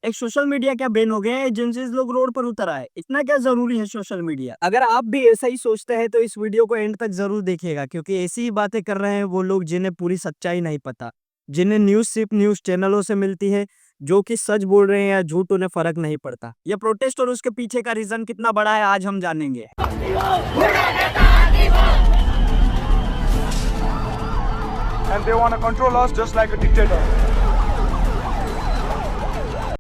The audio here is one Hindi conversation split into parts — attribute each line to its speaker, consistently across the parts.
Speaker 1: एक सोशल मीडिया क्या बैन हो गया है, जिनसे लोग रोड पर उतर आए। इतना क्या जरूरी है सोशल मीडिया? अगर आप भी ऐसा ही सोचते हैं तो इस वीडियो को एंड तक जरूर देखिएगा, क्योंकि ऐसी ही बातें कर रहे हैं वो लोग जिन्हें पूरी सच्चाई नहीं पता, जिन्हें न्यूज सिर्फ न्यूज चैनलों से मिलती है, जो कि सच बोल रहे हैं या झूठ उन्हें फर्क नहीं पड़ता। ये प्रोटेस्ट और उसके पीछे का रीजन कितना बड़ा है आज हम जानेंगे।
Speaker 2: And they want to control us just like a dictator.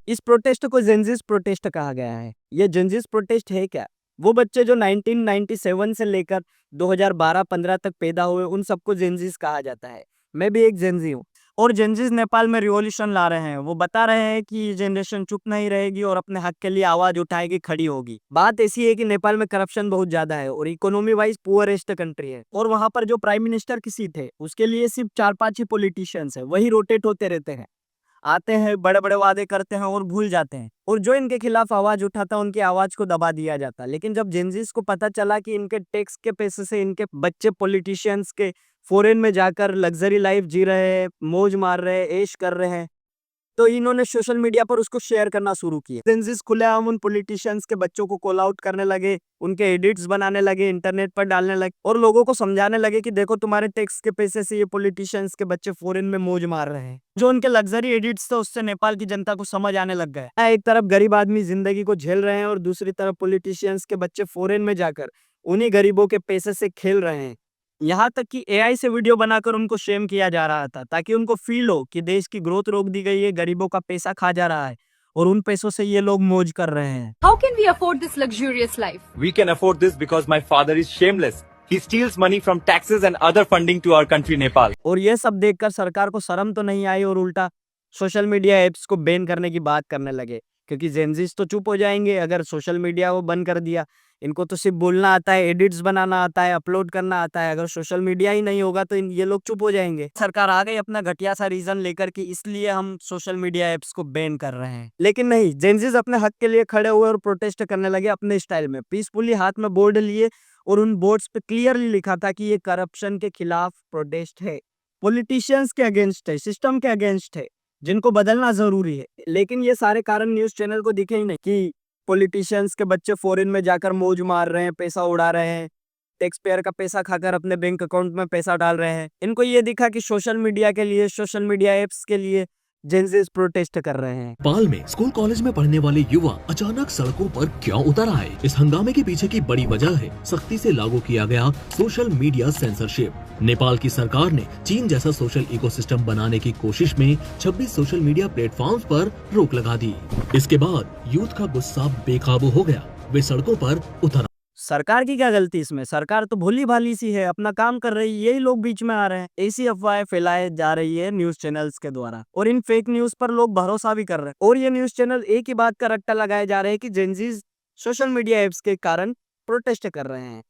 Speaker 1: इस प्रोटेस्ट को जेंजिस प्रोटेस्ट कहा गया है। ये जेंजिस प्रोटेस्ट है क्या? वो बच्चे जो 1997 से लेकर 2012-15 तक पैदा हुए, उन सबको जेंजिस कहा जाता है। मैं भी एक जेंजी हूँ। और जेंजिस नेपाल में रिवॉल्यूशन ला रहे हैं। वो बता रहे हैं कि ये जनरेशन चुप नहीं रहेगी और अपने हक के लिए आवाज उठाएगी, खड़ी होगी। बात ऐसी है कि नेपाल में करप्शन बहुत ज्यादा है और इकोनॉमी वाइज पुअरेस्ट कंट्री है। और वहां पर जो प्राइम मिनिस्टर की सीट है, उसके लिए सिर्फ 4-5 ही पॉलिटिशियंस है, वही रोटेट होते रहते हैं। आते हैं, बड़े बड़े वादे करते हैं और भूल जाते हैं। और जो इनके खिलाफ आवाज उठाता है, उनकी आवाज को दबा दिया जाता। लेकिन जब जेंजिस को पता चला कि इनके टैक्स के पैसे से इनके बच्चे पॉलिटिशियंस के फॉरेन में जाकर लग्जरी लाइफ जी रहे हैं, मौज मार रहे हैं, ऐश कर रहे हैं, तो इन्होंने सोशल मीडिया पर उसको शेयर करना शुरू किया। जेंजिस खुलेआम उन पॉलिटिशियंस के बच्चों को कॉल आउट करने लगे, उनके एडिट्स बनाने लगे, इंटरनेट पर डालने लगे और लोगों को समझाने लगे कि देखो तुम्हारे टैक्स के पैसे से ये पॉलिटिशियंस के बच्चे फॉरेन में मौज मार रहे हैं। जो उनके लग्जरी एडिट्स थे, उससे नेपाल की जनता को समझ आने लग गया। एक तरफ गरीब आदमी जिंदगी को झेल रहे हैं और दूसरी तरफ पॉलिटिशियंस के बच्चे फॉरेन में जाकर उन्हीं गरीबों के पैसे से खेल रहे हैं। यहाँ तक कि एआई से वीडियो बनाकर उनको शेम किया जा रहा था, ताकि उनको फील हो कि देश की ग्रोथ रोक दी गई है, गरीबों का पैसा खा जा रहा है और उन पैसों से ये लोग मौज कर रहे हैं।
Speaker 3: How can we afford this luxurious life?
Speaker 4: We can afford this because my father is shameless. He steals money from taxes and other funding to our country Nepal.
Speaker 1: और ये सब देखकर सरकार को शर्म तो नहीं आई और उल्टा सोशल मीडिया ऐप्स को बैन करने की बात करने लगे, क्योंकि जेंजीज तो चुप हो जाएंगे अगर सोशल मीडिया को बंद कर दिया। इनको तो सिर्फ बोलना आता है, एडिट्स बनाना आता है, अपलोड करना आता है। अगर सोशल मीडिया ही नहीं होगा तो ये लोग चुप हो जाएंगे। सरकार आ गई अपना घटिया सा रीजन लेकर कि इसलिए हम सोशल मीडिया एप्स को बैन कर रहे हैं। लेकिन नहीं, जेंजीज अपने हक के लिए खड़े हुए और प्रोटेस्ट करने लगे अपने स्टाइल में, पीसफुली हाथ में बोर्ड लिए और उन बोर्ड्स पे क्लियरली लिखा था कि ये करप्शन के खिलाफ प्रोटेस्ट है, पॉलिटिशियंस के अगेंस्ट है, सिस्टम के अगेंस्ट है, जिनको बदलना जरूरी है। लेकिन ये सारे कारण न्यूज चैनल को दिखे ही नहीं कि पॉलिटिशियंस के बच्चे फॉरेन में जाकर मौज मार रहे हैं, पैसा उड़ा रहे हैं, टैक्स पेयर का पैसा खाकर अपने बैंक अकाउंट में पैसा डाल रहे हैं। इनको ये दिखा कि सोशल मीडिया के लिए, सोशल मीडिया एप्स के लिए जेंजीज प्रोटेस्ट कर रहे हैं।
Speaker 5: नेपाल में स्कूल कॉलेज में पढ़ने वाले युवा अचानक सड़कों पर क्यों उतर आए? इस हंगामे के पीछे की बड़ी वजह है सख्ती से लागू किया गया सोशल मीडिया सेंसरशिप। नेपाल की सरकार ने चीन जैसा सोशल इकोसिस्टम बनाने की कोशिश में 26 सोशल मीडिया प्लेटफॉर्म्स पर रोक लगा दी। इसके बाद यूथ का गुस्सा बेकाबू हो गया, वे सड़कों पर उतर।
Speaker 1: सरकार की क्या गलती इसमें? सरकार तो भोली भाली सी है, अपना काम कर रही है, यही लोग बीच में आ रहे हैं। ऐसी अफवाहें फैलाई जा रही है न्यूज चैनल्स के द्वारा और इन फेक न्यूज पर लोग भरोसा भी कर रहे हैं। और ये न्यूज चैनल एक ही बात का रट्टा लगाए जा रहे हैं कि जेंजीज सोशल मीडिया एप्स के कारण प्रोटेस्ट कर रहे हैं।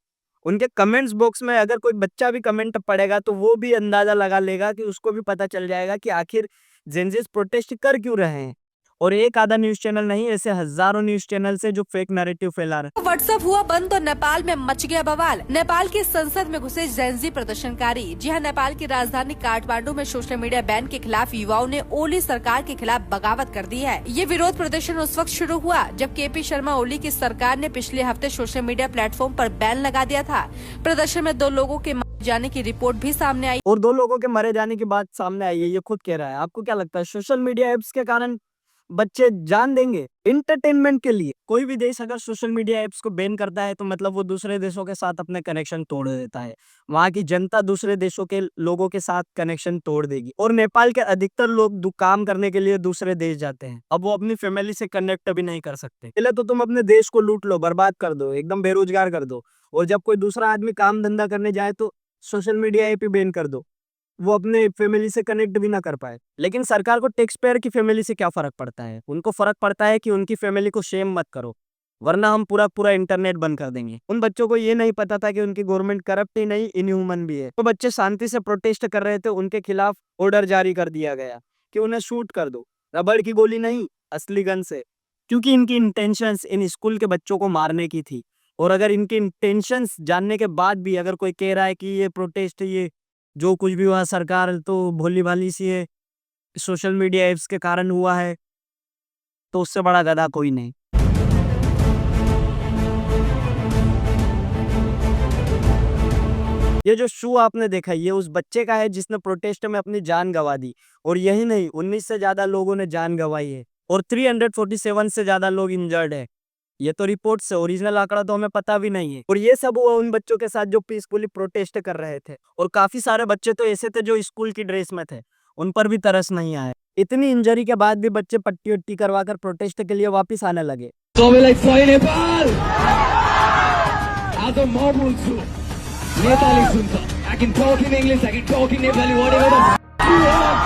Speaker 1: उनके कमेंट्स बॉक्स में अगर कोई बच्चा भी कमेंट पढ़ेगा तो वो भी अंदाजा लगा लेगा, कि उसको भी पता चल जाएगा कि आखिर जेंजीज प्रोटेस्ट कर क्यों रहे हैं। और एक आधा न्यूज चैनल नहीं, ऐसे हजारों न्यूज चैनल से जो फेक नैरेटिव फैला रहे हैं।
Speaker 3: व्हाट्सएप हुआ बंद तो नेपाल में मच गया बवाल। नेपाल की संसद में घुसे जेंजी प्रदर्शनकारी। जी हां, नेपाल की राजधानी काठमांडू में सोशल मीडिया बैन के खिलाफ युवाओं ने ओली सरकार के खिलाफ बगावत कर दी है। ये विरोध प्रदर्शन उस वक्त शुरू हुआ जब केपी शर्मा ओली की सरकार ने पिछले हफ्ते सोशल मीडिया प्लेटफॉर्म पर बैन लगा दिया था। प्रदर्शन में 2 लोगों के मारे जाने की रिपोर्ट भी सामने आई
Speaker 1: और 2 लोगों के मरे जाने की बात सामने आई है, ये खुद कह रहा है। आपको क्या लगता है सोशल मीडिया एप्स के कारण बच्चे जान देंगे इंटरटेनमेंट के लिए? कोई भी देश अगर सोशल मीडिया एप्स को बैन करता है तो मतलब वो दूसरे देशों के साथ अपने कनेक्शन तोड़ देता है। वहां की जनता दूसरे देशों के लोगों के साथ कनेक्शन तोड़ देगी। और नेपाल के अधिकतर लोग काम करने के लिए दूसरे देश जाते हैं, अब वो अपनी फैमिली से कनेक्ट भी नहीं कर सकते। पहले तो तुम अपने देश को लूट लो, बर्बाद कर दो, एकदम बेरोजगार कर दो, और जब कोई दूसरा आदमी काम धंधा करने जाए तो सोशल मीडिया ऐप ही बैन कर दो, वो अपने फैमिली से कनेक्ट भी ना कर पाए। लेकिन सरकार को टैक्स पेयर की फैमिली से क्या फर्क पड़ता है? उनको फर्क पड़ता है कि उनकी फैमिली को शेम मत करो, वरना हम पूरा पूरा इंटरनेट बंद कर देंगे। उन बच्चों को ये नहीं पता था कि उनकी गवर्नमेंट करप्ट ही नहीं, इनह्यूमन भी है। तो बच्चे शांति से प्रोटेस्ट कर रहे थे, उनके खिलाफ ऑर्डर जारी कर दिया गया कि उन्हें शूट कर दो, रबड़ की गोली नहीं, असली गन से, क्योंकि इनकी इंटेंशंस इन स्कूल के बच्चों को मारने की थी। और अगर इनकी इंटेंशंस जानने के बाद भी अगर कोई कह रहा है कि ये प्रोटेस्ट, ये जो कुछ भी हुआ सरकार तो भोली भाली सी है, सोशल मीडिया एप्स के कारण हुआ है, तो उससे बड़ा गधा कोई नहीं। ये जो शू आपने देखा ये उस बच्चे का है जिसने प्रोटेस्ट में अपनी जान गंवा दी, और यही नहीं 19 से ज्यादा लोगों ने जान गंवाई है और 347 से ज्यादा लोग इंजर्ड है। ये तो रिपोर्ट से, ओरिजिनल आंकड़ा तो हमें पता भी नहीं है। और ये सब हुआ उन बच्चों के साथ जो पीसफुली प्रोटेस्ट कर रहे थे, और काफी सारे बच्चे तो ऐसे थे जो स्कूल की ड्रेस में थे, उन पर भी तरस नहीं आया। इतनी इंजरी के बाद भी बच्चे पट्टी उट्टी करवाकर प्रोटेस्ट के लिए वापिस आने लगे।
Speaker 6: So we like fly Nepal. As a mob also. Nepali sunta. I can talk in English, I can talk in Nepali, whatever the f- you want.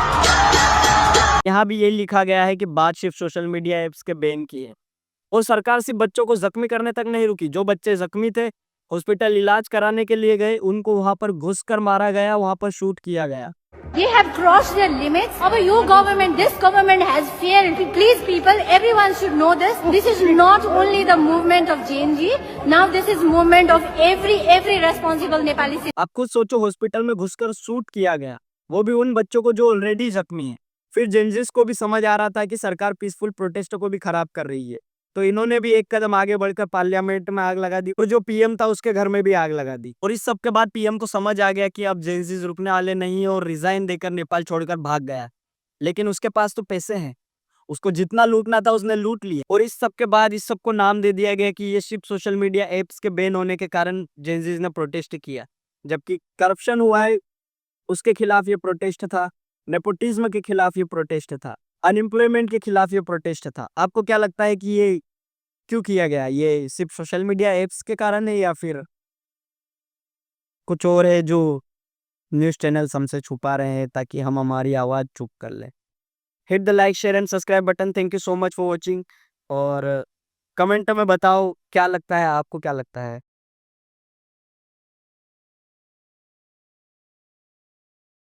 Speaker 1: यहाँ भी यही लिखा गया है कि बात सिर्फ सोशल मीडिया ऐप्स के बैन की है, और सरकार सिर्फ बच्चों को जख्मी करने तक नहीं रुकी। जो बच्चे जख्मी थे, हॉस्पिटल इलाज कराने के लिए गए, उनको वहां पर घुसकर मारा गया, वहां पर शूट किया गया।
Speaker 7: They have crossed their limits. Our your government, this government has failed. Please, people, everyone should know this. This is not only the movement of JNG. Now this is movement of every responsible Nepali citizen.
Speaker 1: आप खुद सोचो, हॉस्पिटल में घुसकर शूट किया गया, वो भी उन बच्चों को जो ऑलरेडी जख्मी है। फिर जेनजिस को भी समझ आ रहा था कि सरकार पीसफुल प्रोटेस्ट को भी खराब कर रही है, तो इन्होंने भी एक कदम आगे बढ़कर पार्लियामेंट में आग लगा दी, और जो पीएम था उसके घर में भी आग लगा दी। और इस सब के बाद पीएम को समझ आ गया कि अब जेनजिस रुकने वाले नहीं है, और रिजाइन देकर नेपाल छोड़कर भाग गया। लेकिन उसके पास तो पैसे हैं, उसको जितना लूटना था उसने लूट लिया। और इस सब के बाद इस सबको नाम दे दिया गया कि ये सिर्फ सोशल मीडिया एप्स के बैन होने के कारण जेनजिस ने प्रोटेस्ट किया, जबकि करप्शन हुआ है उसके खिलाफ ये प्रोटेस्ट था, नेपोटिज्म के खिलाफ ये प्रोटेस्ट था, अनएम्प्लॉयमेंट के खिलाफ ये प्रोटेस्ट था। आपको क्या लगता है कि ये क्यों किया गया? ये सिर्फ सोशल मीडिया एप्स के कारण है, या फिर कुछ और है जो न्यूज़ चैनल्स हमसे छुपा रहे हैं ताकि हम हमारी आवाज़ चुप कर लें? Hit the like, share and subscribe button. Thank you so much for watching, और कमेंट में बताओ क्या लगता है, आपको क्या लगता है।